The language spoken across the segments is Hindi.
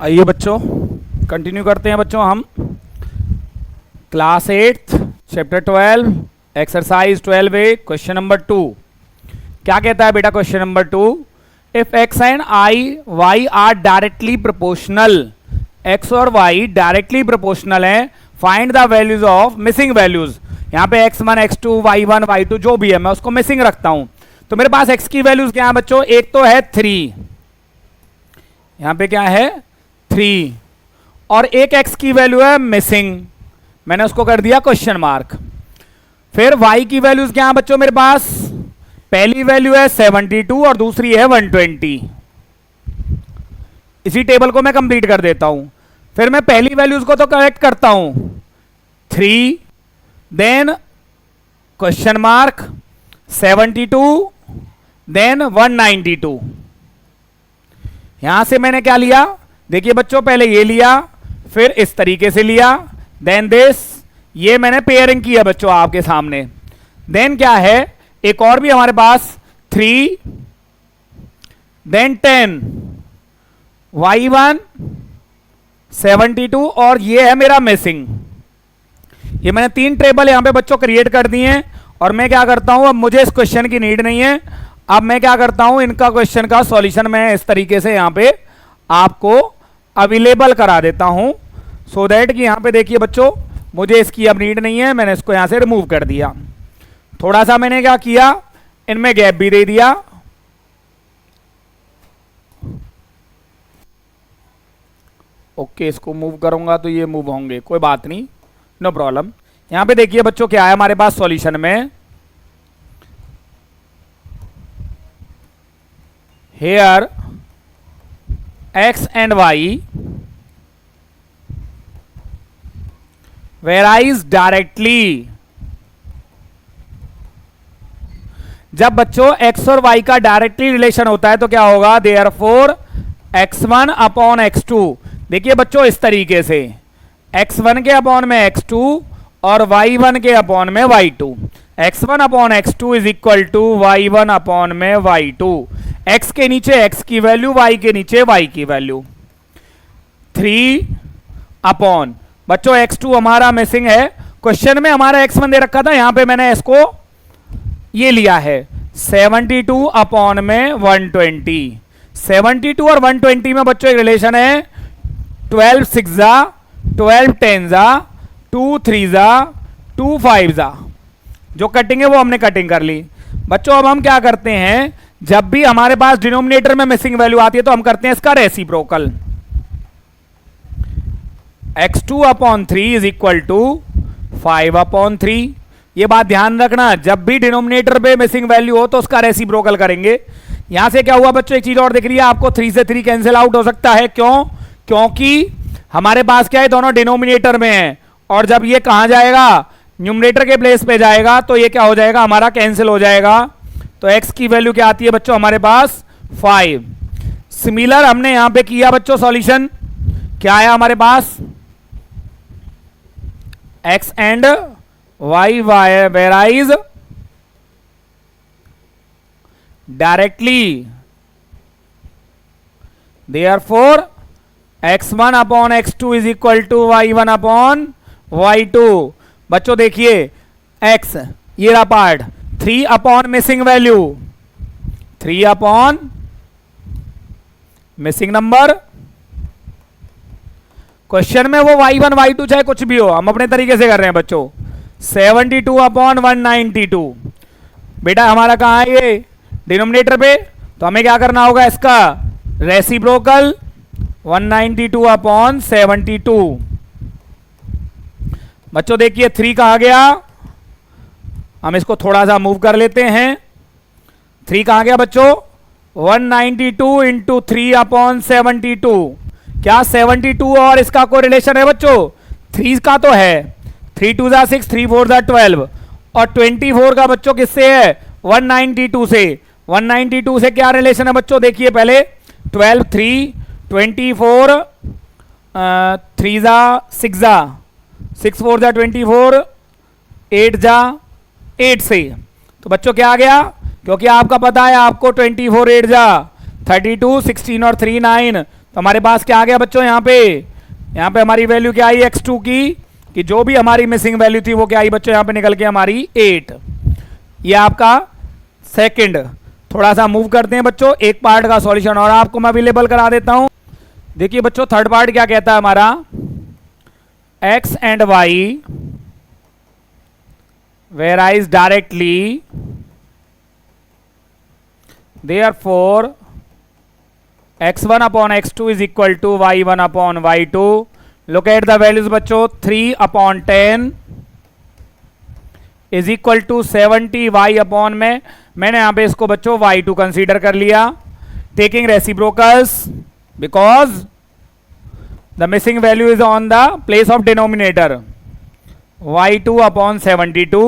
आइए बच्चों कंटिन्यू करते हैं बच्चों हम class 8 chapter 12 exercise 12A question number 2। क्या कहता है बेटा question number 2? If x and y are directly proportional, x और y डायरेक्टली प्रोपोर्शनल है, find the values of missing values. यहाँ पे x1 x2 y1 y2 जो भी है मैं उसको मिसिंग रखता हूं। तो मेरे पास x की वैल्यूज क्या है बच्चों? एक तो है 3, यहाँ पे क्या है 3, और एक x की वैल्यू है मिसिंग, मैंने उसको कर दिया क्वेश्चन मार्क। फिर y की वैल्यूज क्या है बच्चों मेरे पास? पहली वैल्यू है 72 और दूसरी है 120। इसी टेबल को मैं कंप्लीट कर देता हूं। फिर मैं पहली वैल्यूज को तो करेक्ट करता हूं, 3 देन क्वेश्चन मार्क 72 देन 192। यहां से मैंने क्या लिया? देखिए बच्चों पहले ये लिया, फिर इस तरीके से लिया, देन दिस, ये मैंने पेयरिंग किया बच्चों आपके सामने। देन क्या है, एक और भी हमारे पास 3 देन 10 y1 72 और ये है मेरा मिसिंग। ये मैंने 3 टेबल यहां पे बच्चों क्रिएट कर दिए हैं। और मैं क्या करता हूं, अब मुझे इस क्वेश्चन की नीड नहीं है, अब मैं क्या करता हूं, इनका क्वेश्चन का सॉल्यूशन मैं इस तरीके से यहां पे आपको अवेलेबल करा देता हूं, सो दैट कि यहां पे देखिए बच्चों मुझे इसकी अब नीड नहीं है, मैंने इसको यहां से रिमूव कर दिया। थोड़ा सा मैंने क्या किया, इनमें गैप भी दे दिया। ओके, इसको मूव करूंगा तो ये मूव होंगे, कोई बात नहीं, नो प्रॉब्लम। यहां पे देखिए बच्चों क्या है हमारे पास सॉल्यूशन में, hair x and y varies directly। जब बच्चों x और y का डायरेक्टली रिलेशन होता है तो क्या होगा, देयरफॉर x1 अपॉन x2। देखिए बच्चों इस तरीके से x1 के अपॉन में x2 और y1 के अपॉन में y2। x1 upon x2 is equal to y1 upon में y2। x के नीचे x की वैल्यू, y के नीचे y की वैल्यू। 3 अपॉन बच्चों x2 हमारा मिसिंग है, क्वेश्चन में हमारा x1 दे रखा था, यहां पे मैंने इसको ये लिया है 72 अपॉन में 120। 72 और 120 में बच्चों एक रिलेशन है, 12 6 जा 12 10 जा 2 3 जा 2 5 जा। जो कटिंग है वो हमने कटिंग कर ली बच्चों। अब हम क्या करते हैं, जब भी हमारे पास डिनोमिनेटर में मिसिंग वैल्यू आती है तो हम करते हैं इसका reciprocal. x2 upon 3 is equal to 5 upon 3। ये बात ध्यान रखना, जब भी डिनोमिनेटर पे मिसिंग वैल्यू हो तो उसका रेसिप्रोकल करेंगे। यहां से क्या हुआ बच्चों, एक चीज और दिख रही है आपको, 3 से 3 कैंसिल आउट हो सकता है। क्यों? क्योंकि हमारे पास क्या है, दोनों डिनोमिनेटर में है, और जब ये कहां जाएगा, न्यूमरेटर के प्लेस पे जाएगा, तो ये क्या हो जाएगा, हमारा कैंसिल हो जाएगा। तो x की वैल्यू क्या आती है बच्चों हमारे पास 5। सिमिलर हमने यहां पे किया बच्चों सॉल्यूशन, क्या आया हमारे पास, x and y varies directly, therefore x1 upon x2 is equal to y1 upon y2। बच्चों देखिए x ये रहा part, 3 upon missing value, 3 upon missing number. Question में वो y1 y2 चाहे कुछ भी हो, हम अपने तरीके से कर रहे हैं बच्चों। 72 अपॉन 192 बेटा हमारा कहां है, ये डिनोमिनेटर पे, तो हमें क्या करना होगा, इसका रेसिप्रोकल 192 अपॉन 72। बच्चों देखिए 3 कहां गया, हम इसको थोड़ा सा मूव कर लेते हैं। 3 कहां गया बच्चों, 192 इंटू 3 अपॉन 72। क्या 72 और इसका कोई रिलेशन है बच्चों? 3 का तो है, 3 2 जा 6 3 4 जा 12, और 24 का बच्चों किससे है, 192 से। 192 से क्या रिलेशन है बच्चों, देखिए पहले 12 3 24 3 जा 6 जा 6 4 जा 24 8 जा 8 से। तो बच्चों क्या आ गया, क्योंकि आपका पता है आपको 24 8 जा 32 16 और 3 9, तो हमारे पास क्या आ गया बच्चों, यहाँ पे हमारी वैल्यू क्या आई x2 की, कि जो भी हमारी मिसिंग वैल्यू थी वो क्या आई बच्चों, यहाँ पे निकल के हमारी 8। ये आपका सेकंड। थोड़ा सा मूव करते हैं बच्चों, एक पार्ट का सॉल्यूशन और आपको मैं अवेलेबल करा देता हूं। देखिए बच्चों थर्ड पार्ट क्या कहता है हमारा, x and y varies directly, therefore x1 upon x2 is equal to y1 upon y2. Look at the values बच्चों, 3 upon 10 is equal to 70 y upon में, मैंने यहां पे इसको बच्चों y2 कंसीडर कर लिया, taking reciprocals because the missing value is on the place of denominator, y2 upon 72।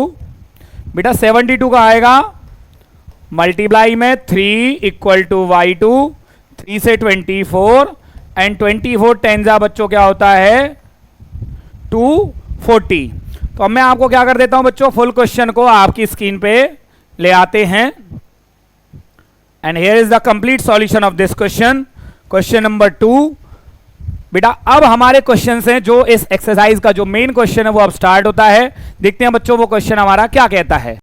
बेटा 72 का आएगा मल्टीप्लाई में 3 इक्वल टू y2, 3 से 24 एंड 24 10 जा बच्चों क्या होता है 240। तो अब मैं आपको क्या कर देता हूं बच्चों, फुल क्वेश्चन को आपकी स्क्रीन पे ले आते हैं and here is the complete solution of this question, question number 2। बेटा अब हमारे क्वेश्चन हैं जो इस एक्सरसाइज का जो मेन क्वेश्चन है वो अब स्टार्ट होता है। देखते हैं बच्चों वो क्वेश्चन हमारा क्या कहता है।